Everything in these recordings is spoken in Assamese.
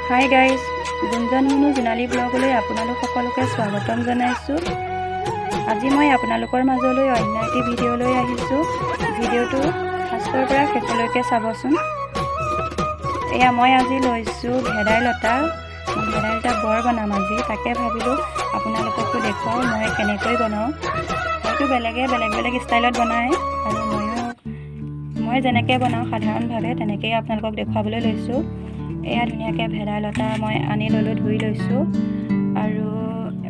হাই গাইজ, গুঞ্জন মুনু জোনালী ব্লগলৈ আপোনালোক সকলোকে স্বাগতম জনাইছোঁ। আজি মই আপোনালোকৰ মাজলৈ অন্য এটি ভিডিঅ' লৈ আহিছোঁ। ভিডিঅ'টো ফাৰ্ষ্টৰ পৰা শেষলৈকে চাবচোন। এয়া মই আজি লৈছোঁ ভেদাইলতা বৰ বনাম আজি, তাকে ভাবিলোঁ আপোনালোককো দেখুৱাওঁ মই কেনেকৈ বনাওঁ। হয়তো বেলেগে বেলেগ বেলেগ ষ্টাইলত বনায় আৰু মই যেনেকৈ বনাওঁ সাধাৰণভাৱে তেনেকৈয়ে আপোনালোকক দেখুৱাবলৈ লৈছোঁ। এয়া ধুনীয়াকৈ ভেদাইলতা মই আনি ল'লোঁ, ধুই লৈছোঁ আৰু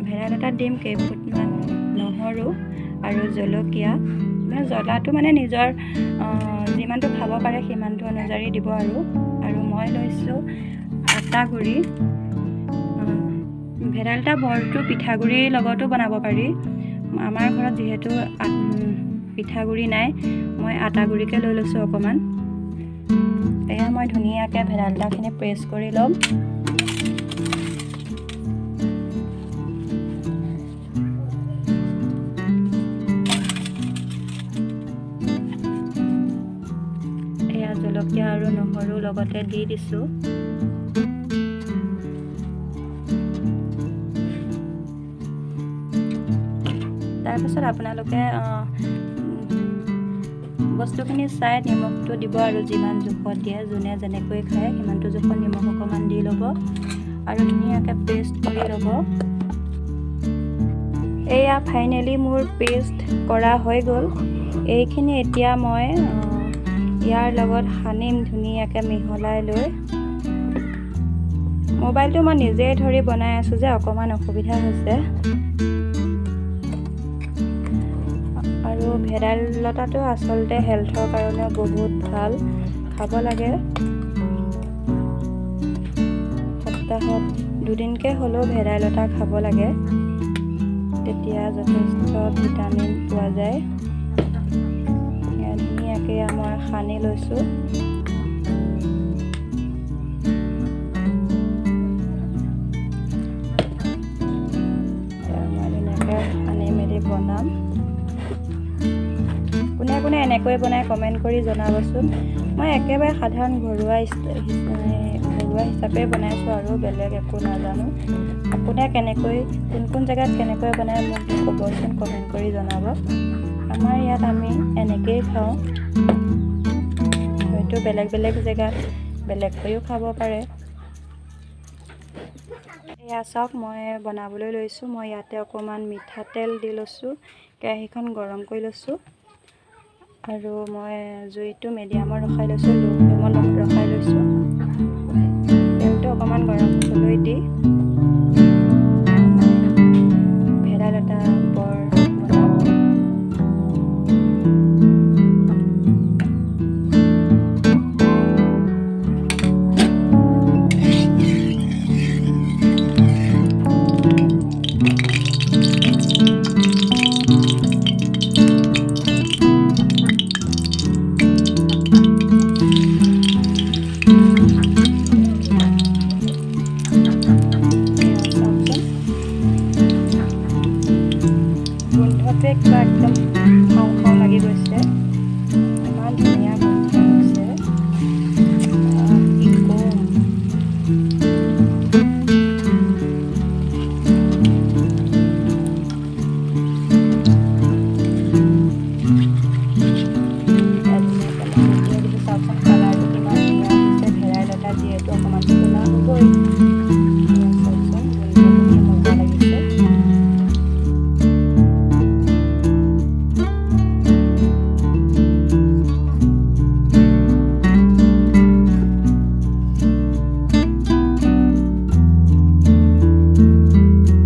ভেদাইলতাত দিম কেইফুটমান নহৰু আৰু জলকীয়া। জ্বলাটো মানে নিজৰ যিমানটো খাব পাৰে সিমানটো অনুযায়ী দিব আৰু মই লৈছোঁ আটা গুড়ি। ভেদাইলতা বৰটো পিঠাগুড়িৰ লগতো বনাব পাৰি। আমাৰ ঘৰত যিহেতু পিঠাগুড়ি নাই, মই আটা গুড়িকে লৈ লৈছোঁ অকণমান। এয়া মই ধুনীয়াকৈ ভেদাইলতাখিনি প্ৰেছ কৰি ল'ম। এয়া জলকীয়া আৰু নহৰু লগতে দি দিছোঁ। তাৰপিছত আপোনালোকে বস্তুখিনি চাই নিমখটো দিব আৰু যিমান জোখত দিয়ে, যোনে যেনেকৈ খায় সিমানটো জোখত নিমখ অকণমান দি ল'ব আৰু ধুনীয়াকৈ পেষ্ট কৰি ল'ব। এয়া ফাইনেলি মোৰ পেষ্ট কৰা হৈ গ'ল। এইখিনি এতিয়া মই ইয়াৰ লগত সানিম ধুনীয়াকৈ মিহলাই লৈ। মোবাইলটো মই নিজেই ধৰি বনাই আছোঁ যে অকণমান অসুবিধা হৈছে। আৰু ভেদাইলতাটো আচলতে হেল্থৰ কাৰণে বহুত ভাল, খাব লাগে। সপ্তাহত দুদিনকৈ হ'লেও ভেদাইলতা খাব লাগে, তেতিয়া যথেষ্ট ভিটামিন পোৱা যায়। ধুনীয়াকৈ মই সানি লৈছোঁ। মই ধুনীয়াকৈ সানি মেলি বনাম। কোনে কোনে এনেকৈ বনাই কমেণ্ট কৰি জনাবচোন। মই একেবাৰে সাধাৰণ ঘৰুৱা হিচাপে বনাইছোঁ আৰু বেলেগ একো নাজানো। আপুনি কেনেকৈ কোন জেগাত কেনেকৈ বনাই মোক ক'বচোন, কমেণ্ট কৰি জনাব। আমাৰ ইয়াত আমি এনেকৈয়ে খাওঁ, হয়তো বেলেগ বেলেগ জেগাত বেলেগকৈও খাব পাৰে। এয়া চাওক, মই বনাবলৈ লৈছোঁ। মই ইয়াতে অকণমান মিঠাতেল দি লৈছোঁ, কেৰাহীখন গৰম কৰি লৈছোঁ আৰু মই জুইটো মিডিয়ামত ৰখাই লৈছোঁ, ল' ফ্লেমত ৰখাই লৈছোঁ। তেলটো অকণমান গৰম হ'বলৈ দি